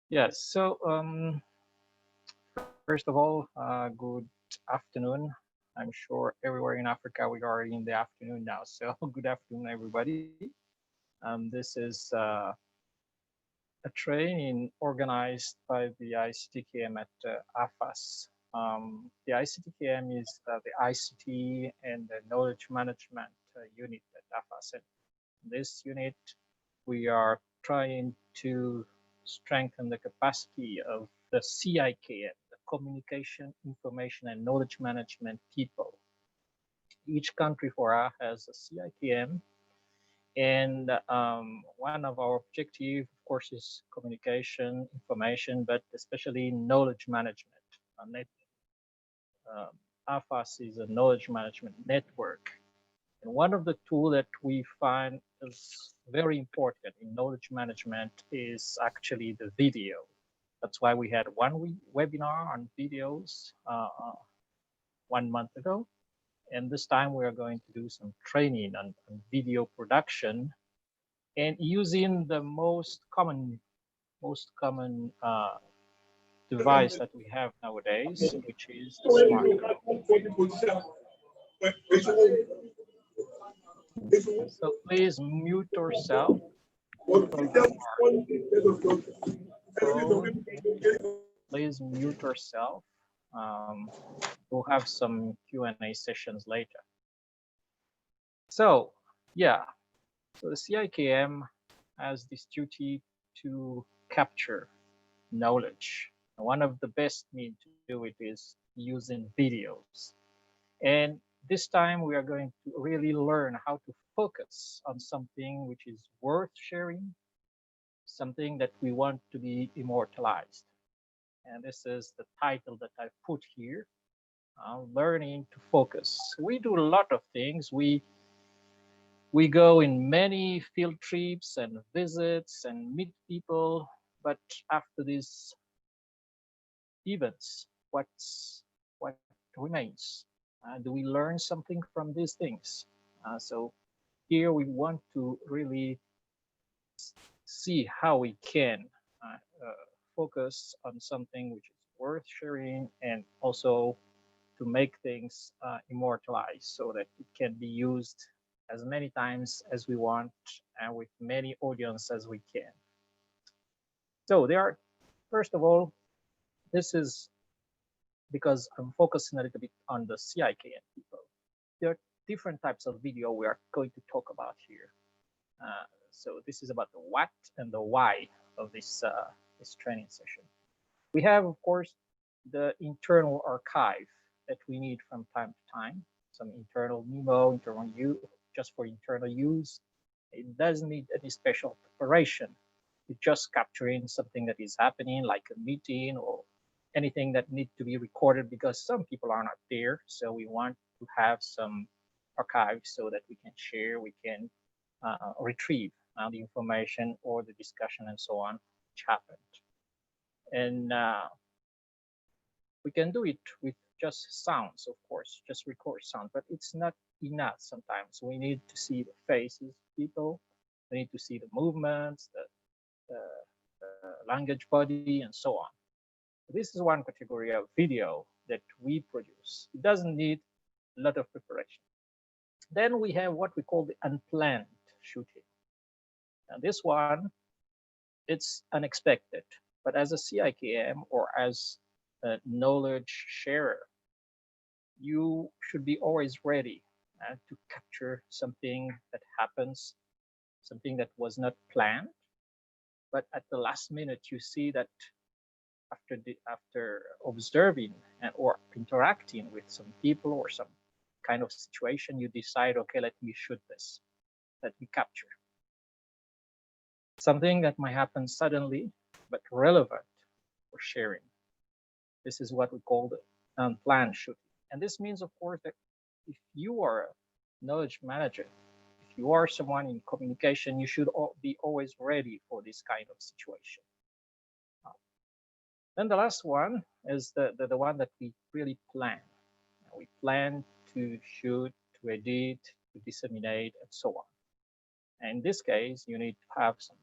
Yes, so first of all, good afternoon. I'm sure everywhere in Africa we are in the afternoon now. So good afternoon, everybody. This is a training organized by the ICTKM at AFAS. The ICTKM is the ICT and the Knowledge Management unit at AFAS. And this unit, we are trying to strengthen the capacity of the CIKM, the Communication, Information, and Knowledge Management people. Each country for us has a CIKM, and one of our objective, of course, is communication, information, but especially knowledge management. Um, AFAS is a knowledge management network. And one of the tools that we find is very important in knowledge management is actually the video. That's why we had one webinar on videos 1 month ago. And this time we are going to do some training on video production and using the most common device that we have nowadays, which is the smartphone. So please mute yourself. People that are please mute yourself. We'll have some Q&A sessions later. So yeah, so the CIKM has this duty to capture knowledge. One of the best means to do it is using videos. And this time we are going to really learn how to focus on something which is worth sharing, something that we want to be immortalized. And this is the title that I put here, learning to focus. We do a lot of things. We go in many field trips and visits and meet people, but after these events, what remains? Do we learn something from these things? So here we want to really see how we can focus on something which is worth sharing and also to make things immortalized so that it can be used as many times as we want and with many audience as we can. So there are, first of all, this is because I'm focusing a little bit on the CIKN people. There are different types of video we are going to talk about here. So this is about the what and the why of this training session. We have, of course, the internal archive that we need from time to time, some internal memo, internal use, just for internal use. It doesn't need any special preparation. It's just capturing something that is happening, like a meeting or anything that needs to be recorded because some people are not there. So we want to have some archives so that we can share, we can retrieve the information or the discussion and so on, which happened. And we can do it with just sounds, of course, just record sound, but it's not enough sometimes. We need to see the faces of people, we need to see the movements, the language body, and so on. This is one category of video that we produce. It doesn't need a lot of preparation. Then we have what we call the unplanned shooting. Now this one, it's unexpected, but as a CIKM or as a knowledge sharer, you should be always ready to capture something that happens, something that was not planned, but at the last minute you see that after observing or interacting with some people or some kind of situation, you decide, okay, let me shoot this, let me capture something that might happen suddenly but relevant for sharing. This is what we call the unplanned shooting. And this means, of course, that if you are a knowledge manager, if you are someone in communication, you should be always ready for this kind of situation. Then the last one is the one that we really plan. We plan to shoot, to edit, to disseminate, and so on. And in this case, you need to have some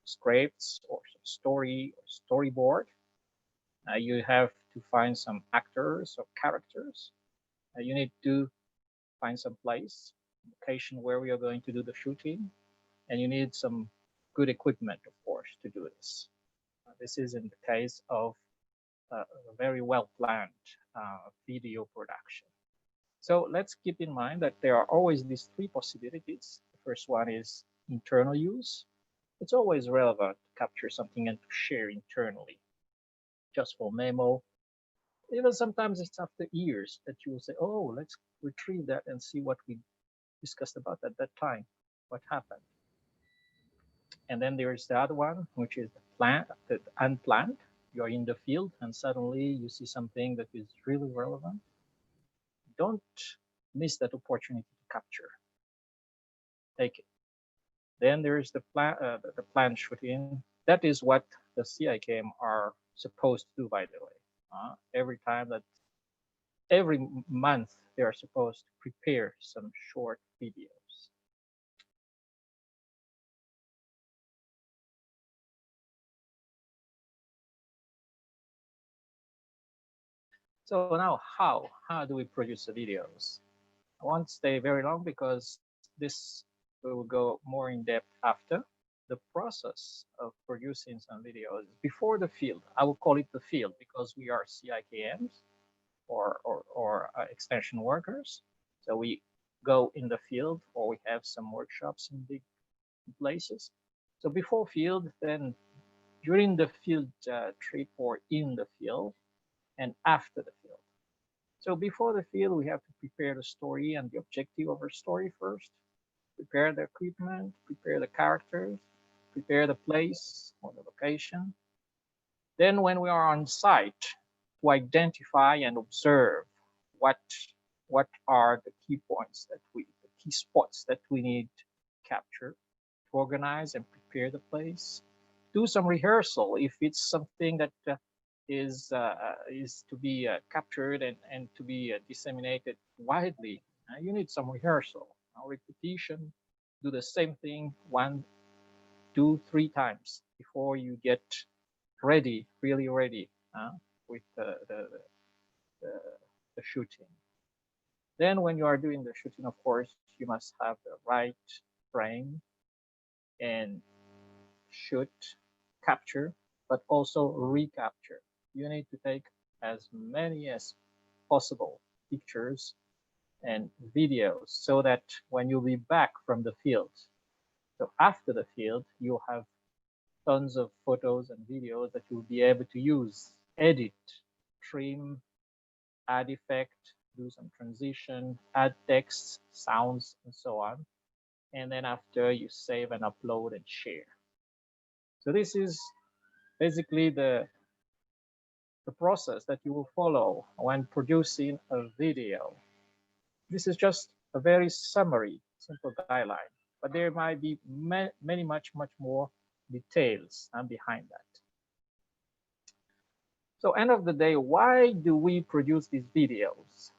scripts or some story or storyboard. You have to find some actors or characters. You need to find some place, location where we are going to do the shooting, and you need some good equipment, of course, to do this. This is in the case of a very well planned video production. So let's keep in mind that there are always these three possibilities. The first one is internal use. It's always relevant to capture something and to share internally, just for memo. Even sometimes it's after years that you will say, oh, let's retrieve that and see what we discussed about at that time, what happened. And then there's the other one, which is the unplanned. You're in the field and suddenly you see something that is really relevant. Don't miss that opportunity to capture. Take it. Then there's the planned shooting. That is what the CIKM are supposed to do, by the way. Every time that every month they are supposed to prepare some short videos. So now how do we produce the videos? I won't stay very long because this we will go more in depth after. The process of producing some videos before the field, I will call it the field because we are CIKMs or extension workers. So we go in the field or we have some workshops in big places. So before field, then during the field trip or in the field, and after the field. So before the field, we have to prepare the story and the objective of our story first, prepare the equipment, prepare the characters, prepare the place or the location. Then when we are on site, to identify and observe what what are the key points the key spots that we need to capture, to organize and prepare the place, do some rehearsal if it's something that is to be captured and to be disseminated widely. You need some rehearsal, repetition. Do the same thing 1, 2, 3 times before you get ready, really ready with the, the shooting. Then when you are doing the shooting, of course, you must have the right frame and shoot, capture, but also recapture. You need to take as many as possible pictures and videos so that when you'll be back from the field, so after the field, you'll have tons of photos and videos that you'll be able to use, edit, trim, add effect, do some transition, add text, sounds, and so on. And then after you save and upload and share. So this is basically the process that you will follow when producing a video. This is just a very summary, simple guideline, but there might be many, much more details behind that. So end of the day, why do we produce these videos?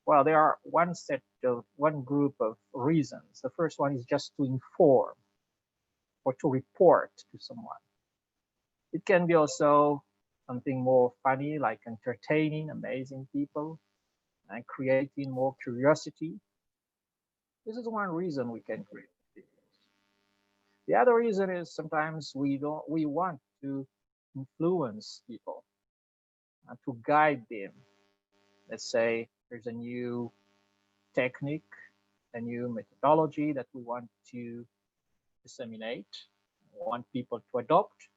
Well, there are one group of reasons. The first one is just to inform or to report to someone. It can be also something more funny, like entertaining, amazing people, and creating more curiosity. This is one reason we can create videos. The other reason is sometimes we want to influence people and to guide them. Let's say there's a new technique, a new methodology that we want to disseminate, want people to adopt.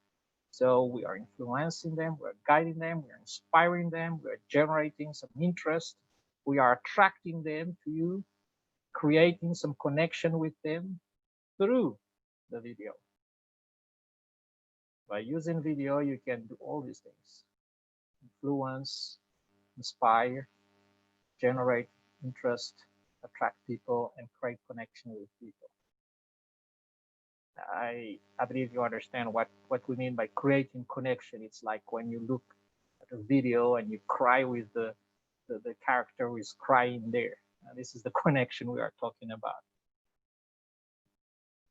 So we are influencing them, we're guiding them, we're inspiring them, we're generating some interest, we are attracting them to you, creating some connection with them through the video. By using video, you can do all these things: influence, inspire, generate interest, attract people, and create connection with people. I believe you understand what we mean by creating connection. It's like when you look at a video and you cry with the character who is crying there. This is the connection we are talking about.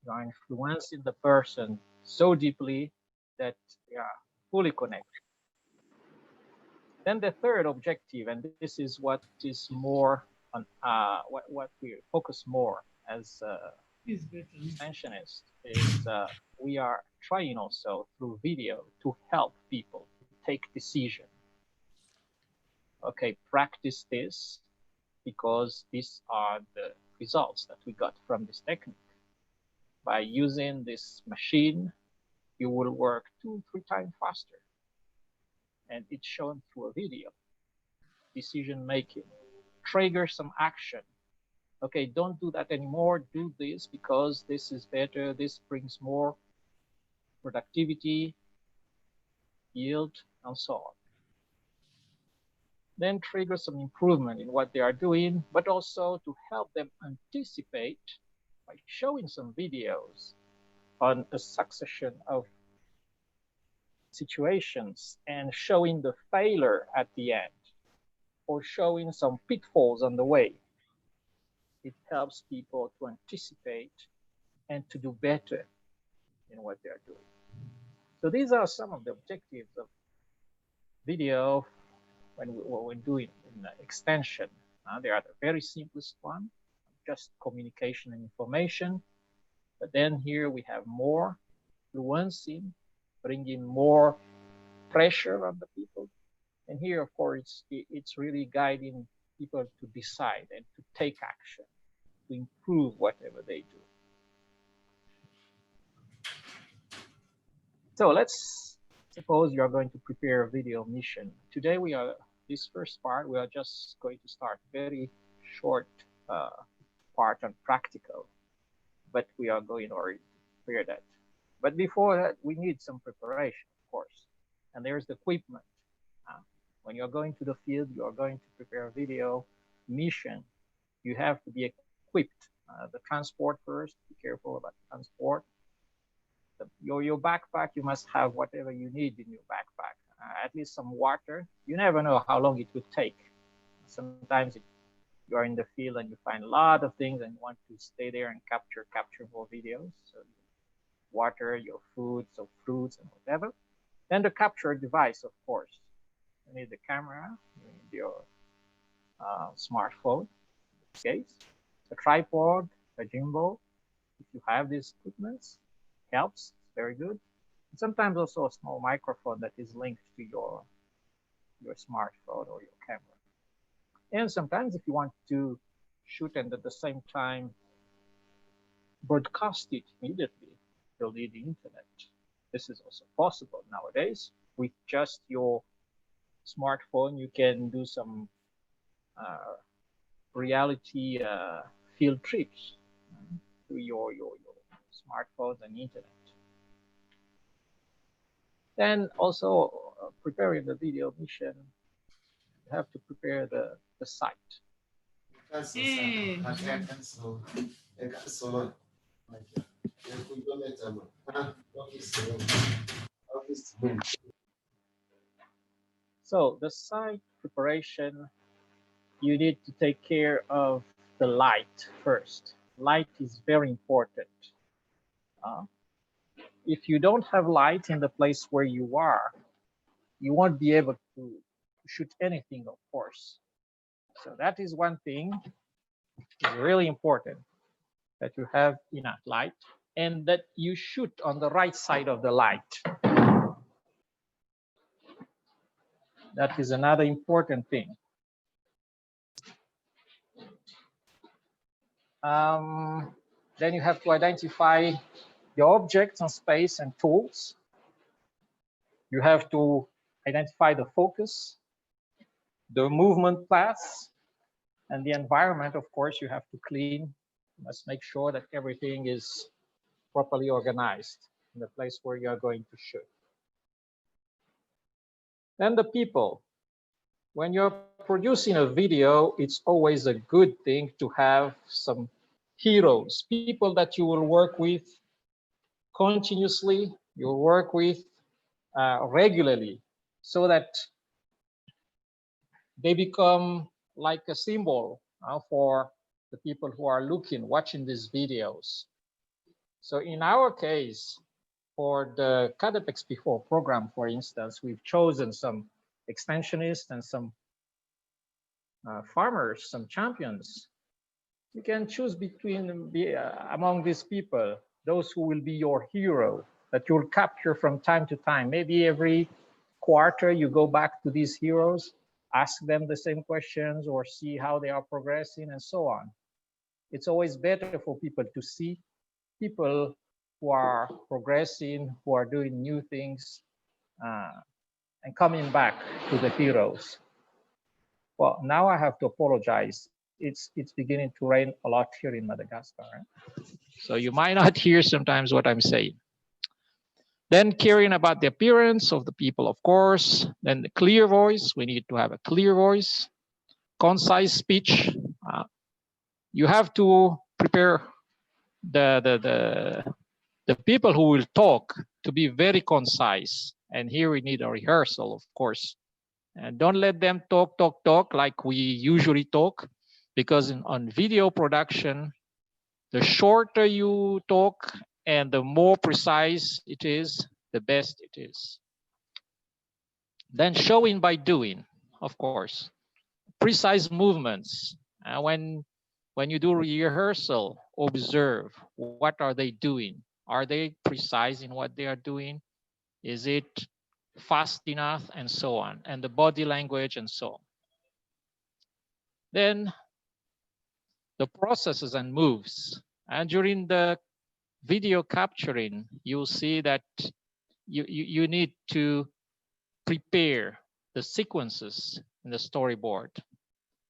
You are influencing the person so deeply that they are fully connected. Then the third objective, and this is what is more on what we focus more as extensionists, is we are trying also through video to help people to take decision. Okay, practice this because these are the results that we got from this technique. By using this machine, you will work 2-3 times faster, and it's shown through a video. Decision making, trigger some action. Okay, don't do that anymore. Do this because this is better. This brings more productivity, yield, and so on. Then trigger some improvement in what they are doing, but also to help them anticipate by showing some videos on a succession of situations and showing the failure at the end or showing some pitfalls on the way. It helps people to anticipate and to do better in what they are doing. So these are some of the objectives of video when we're doing an extension. They are the very simplest one, just communication and information. But then here we have more fluency, bringing more pressure on the people. And here, of course, it's really guiding people to decide and to take action, to improve whatever they do. So let's suppose you are going to prepare a video mission. Today this first part, we are just going to start very short part on practical, but we are going already to prepare that. But before that, we need some preparation, of course. And there's the equipment. When you're going to the field, you are going to prepare a video mission. You have to be equipped. The transport first, be careful about transport. Your backpack, you must have whatever you need in your backpack. At least some water. You never know how long it would take. Sometimes you are in the field and you find a lot of things and you want to stay there and capture more videos. So water, your food, so fruits and whatever. Then the capture device, of course. You need the camera, you need your smartphone, in this case, a tripod, a gimbal. If you have these equipments, helps, it's very good. And sometimes also a small microphone that is linked to your smartphone or your camera. And sometimes if you want to shoot and at the same time broadcast it immediately, you'll need the internet. This is also possible nowadays. With just your smartphone, you can do some reality field trips through your smartphones and internet. Then also preparing the video mission, you have to prepare the site. So the site preparation, you need to take care of the light first. Light is very important. If you don't have light in the place where you are, you won't be able to shoot anything, of course. So that is one thing. It's really important that you have enough light and that you shoot on the right side of the light. That is another important thing. Then you have to identify your objects in space and tools. You have to identify the focus, the movement paths, and the environment. Of course, you have to clean. You must make sure that everything is properly organized in the place where you are going to shoot. Then the people. When you're producing a video, it's always a good thing to have some heroes, people that you will work with continuously, you'll work with regularly, so that they become like a symbol for the people who are watching these videos. So in our case, For the CADEP XP4 program, for instance, we've chosen some extensionists and some farmers, some champions. You can choose between among these people, those who will be your hero that you'll capture from time to time. Maybe every quarter you go back to these heroes, ask them the same questions or see how they are progressing and so on. It's always better for people to see people who are progressing, who are doing new things, uh, and coming back to the heroes. Well, now I have to apologize. It's beginning to rain a lot here in Madagascar. So you might not hear sometimes what I'm saying. Then caring about the appearance of the people, of course. Then the clear voice. We need to have a clear voice, concise speech. You have to prepare the, the, the, the people who will talk to be very concise. And here we need a rehearsal, of course. And don't let them talk like we usually talk, because on video production, the shorter you talk and the more precise it is, the best it is. Then showing by doing, of course. Precise movements. When you do rehearsal, observe what are they doing. Are they precise in what they are doing? Is it fast enough, and so on, and the body language and so on. Then the processes and moves. And during the video capturing, you'll see that you need to prepare the sequences in the storyboard.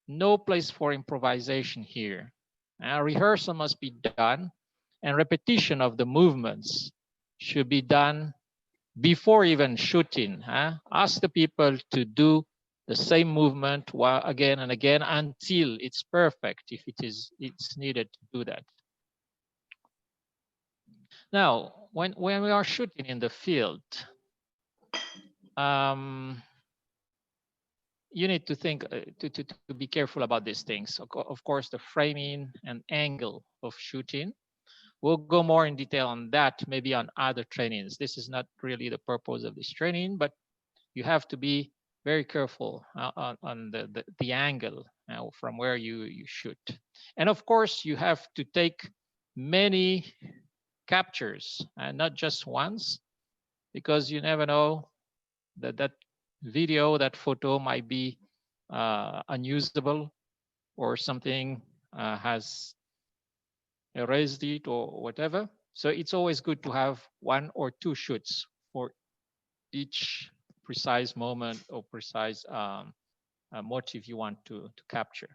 No place for improvisation here. Rehearsal must be done, and repetition of the movements should be done before even shooting. Ask the people to do the same movement again and again until it's perfect, if it's needed to do that. Now, when we are shooting in the field, you need to think to be careful about these things. Of course, the framing and angle of shooting. We'll go more in detail on that maybe on other trainings. This is not really the purpose of this training, but you have to be very careful on the angle from where you shoot. And of course, you have to take many captures and not just once, because you never know that video, that photo might be unusable, or something has erased it or whatever. So it's always good to have one or two shoots for each precise moment or precise motif you want to capture.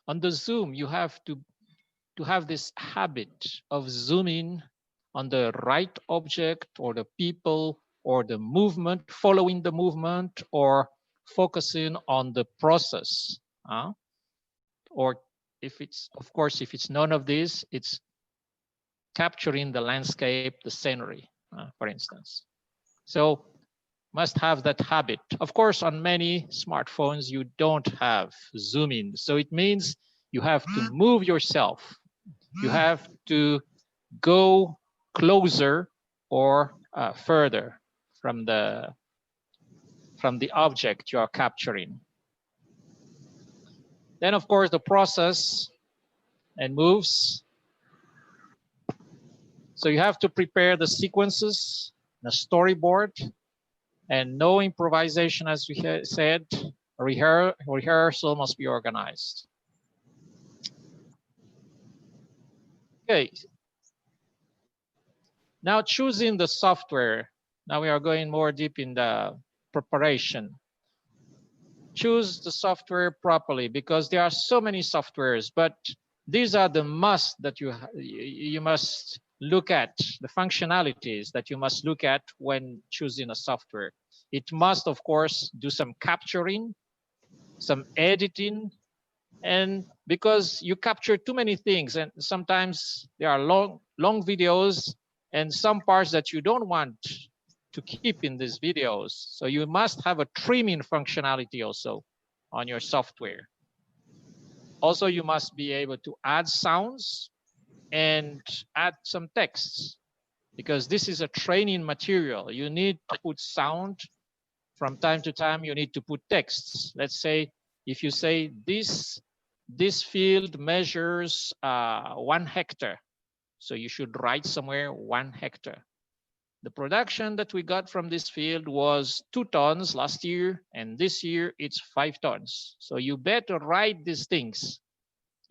On the zoom, you have to have this habit of zooming on the right object or the people or the movement, following the movement, or focusing on the process. Or if it's, of course, if it's none of this, it's capturing the landscape, the scenery, for instance. So must have that habit. Of course, on many smartphones, you don't have zooming. So it means you have to move yourself. You have to go closer or further from the object you are capturing. Then, of course, the process and moves. So you have to prepare the sequences, the storyboard, and no improvisation, as we said. Rehearsal must be organized. Okay. Now choosing the software. Now we are going more deep in the preparation. Choose the software properly, because there are so many softwares, but these are the must that you must look at, the functionalities that you must look at when choosing a software. It must, of course, do some capturing, some editing, and because you capture too many things, and sometimes there are long videos and some parts that you don't want to keep in these videos. So you must have a trimming functionality also on your software. Also, you must be able to add sounds and add some texts. because this is a training material. You need to put sound. From time to time, you need to put texts. Let's say, if you say this field measures 1 hectare. So you should write somewhere 1 hectare. The production that we got from this field was 2 tons last year, and this year it's 5 tons. So you better write these things.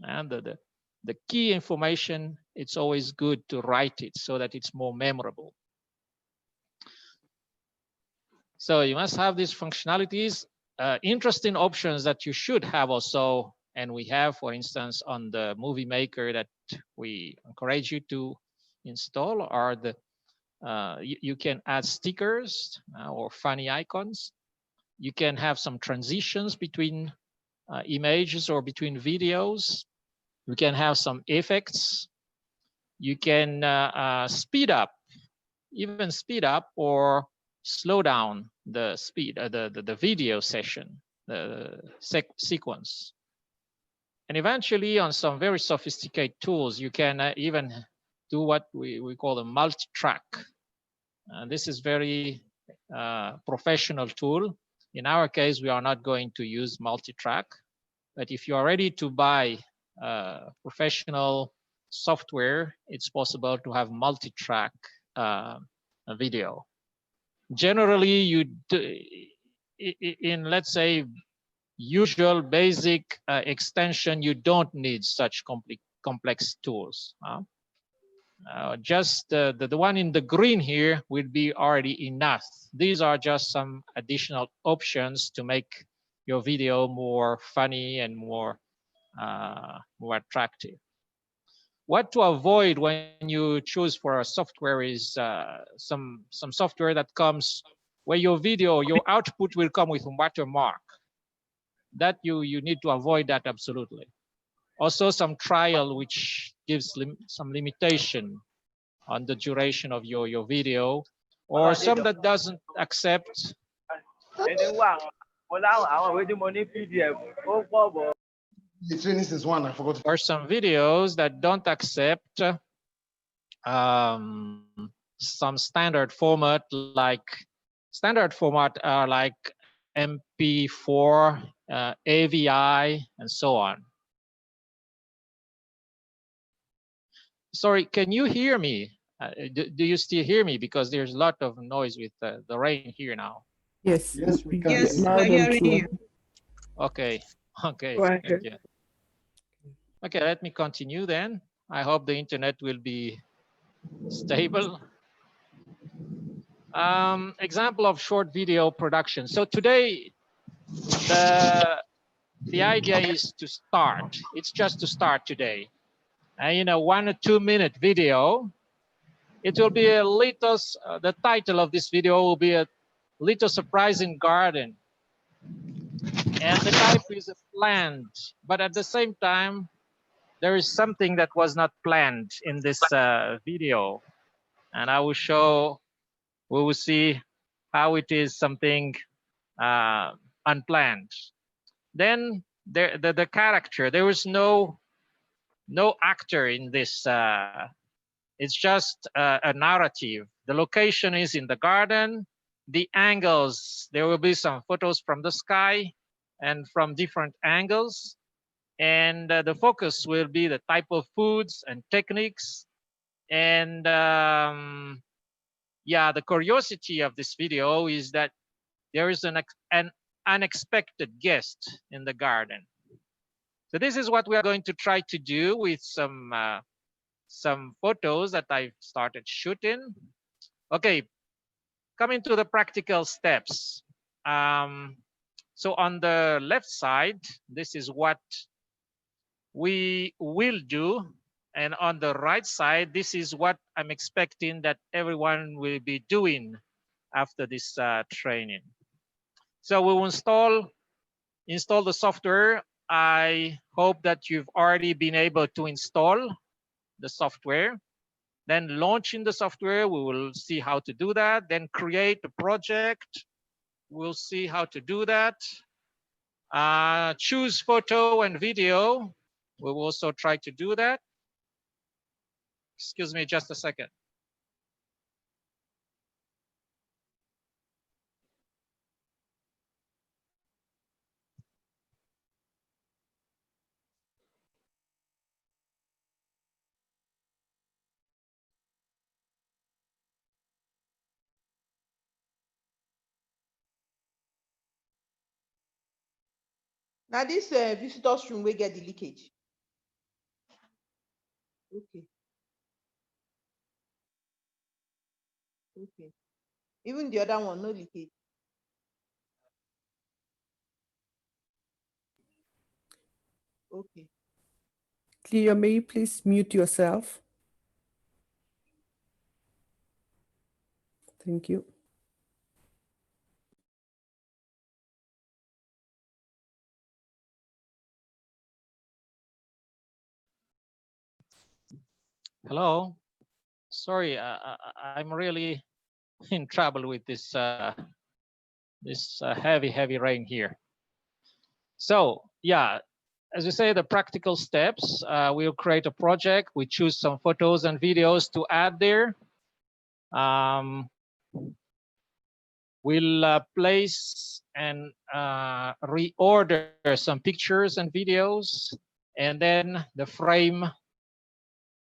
And the key information, it's always good to write it so that it's more memorable. So you must have these functionalities, interesting options that you should have also. And we have, for instance, on the Movie Maker that we encourage you to install are the, you can add stickers or funny icons. You can have some transitions between images or between videos. You can have some effects. You can speed up, even speed up or slow down the speed, the video session, the sequence. And eventually on some very sophisticated tools, you can even do what we call a multi-track. And this is very professional tool. In our case, we are not going to use multi-track, but if you are ready to buy professional software, it's possible to have multi-track video. Generally, you do, in let's say usual basic extension, you don't need such complex tools. Just the one in the green here will be already enough. These are just some additional options to make your video more funny and more attractive. What to avoid when you choose for a software is some software that comes where your video, your output will come with a watermark. That you need to avoid that absolutely. Also some trial which gives some limitation on the duration of your video, or some that doesn't accept. Or some videos that don't accept some standard format, like standard format are like MP4, AVI, and so on. Sorry, can you hear me? Do you still hear me? Because there's a lot of noise with the rain here now. Yes. Yes, we can. Yes, we're hearing you. Okay, okay, Right. thank you. Okay, let me continue then. I hope the internet will be stable. Example of short video production. So today, the idea is to start. It's just to start today. You know, 1 or 2 minute video. It will be a little, the title of this video will be a little surprising garden. And the type is planned, but at the same time, there is something that was not planned in this video. And I will show, we will see how it is something unplanned. Then the character, there was no actor in this. It's just a narrative. The location is in the garden. The angles, there will be some photos from the sky and from different angles. And the focus will be the type of foods and techniques. And yeah, the curiosity of this video is that there is an unexpected guest in the garden. So this is what we are going to try to do with some photos that I've started shooting. Okay, coming to the practical steps. So on the left side, this is what we will do. And on the right side, this is what I'm expecting that everyone will be doing after this training. So we will install the software. I hope that you've already been able to install the software. Then launching the software, we will see how to do that. Then create a project. We'll see how to do that. Choose photo and video. We will also try to do that. Excuse me just a second. Now this visitors room we get the leakage. Okay. Okay. Even the other one, no leakage. Okay. Cleo, may you please mute yourself? Thank you. Hello. Sorry, I'm really in trouble with this heavy rain here. So yeah, as we say, the practical steps. We'll create a project. We choose some photos and videos to add there. We'll place and reorder some pictures and videos, and then the frame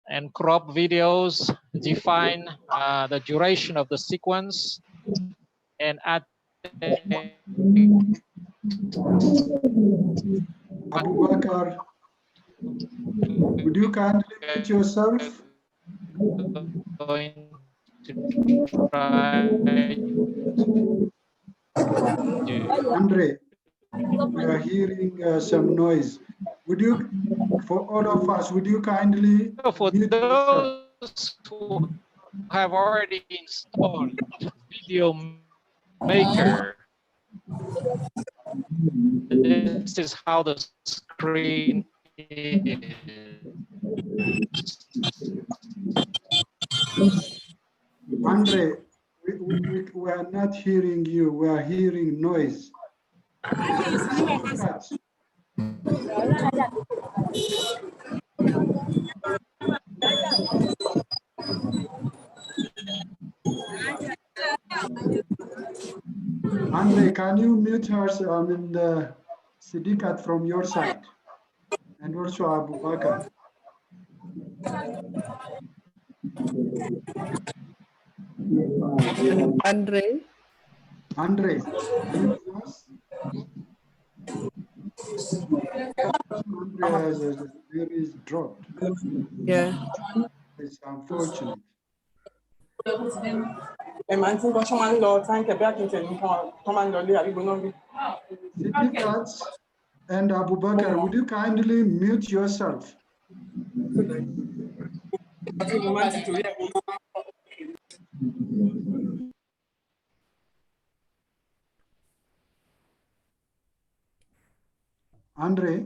and crop videos, define the duration of the sequence, and add Abubakar, would you kindly mute yourself? going to try Andre, we are hearing some noise. Would you, for all of us, would you kindly for mute yourself? those who have already installed video maker, this is how the screen is. Andre, we are not hearing you. We are hearing noise. Andre, can you mute her? I mean, the Sidikat from your side, and also Abubakar. Andre? Andre, are you with us? Andre has very dropped. Yeah. It's unfortunate. Sidikat and Abubakar, would you kindly mute yourself? Andre?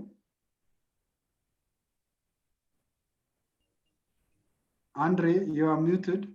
Andre, you are muted.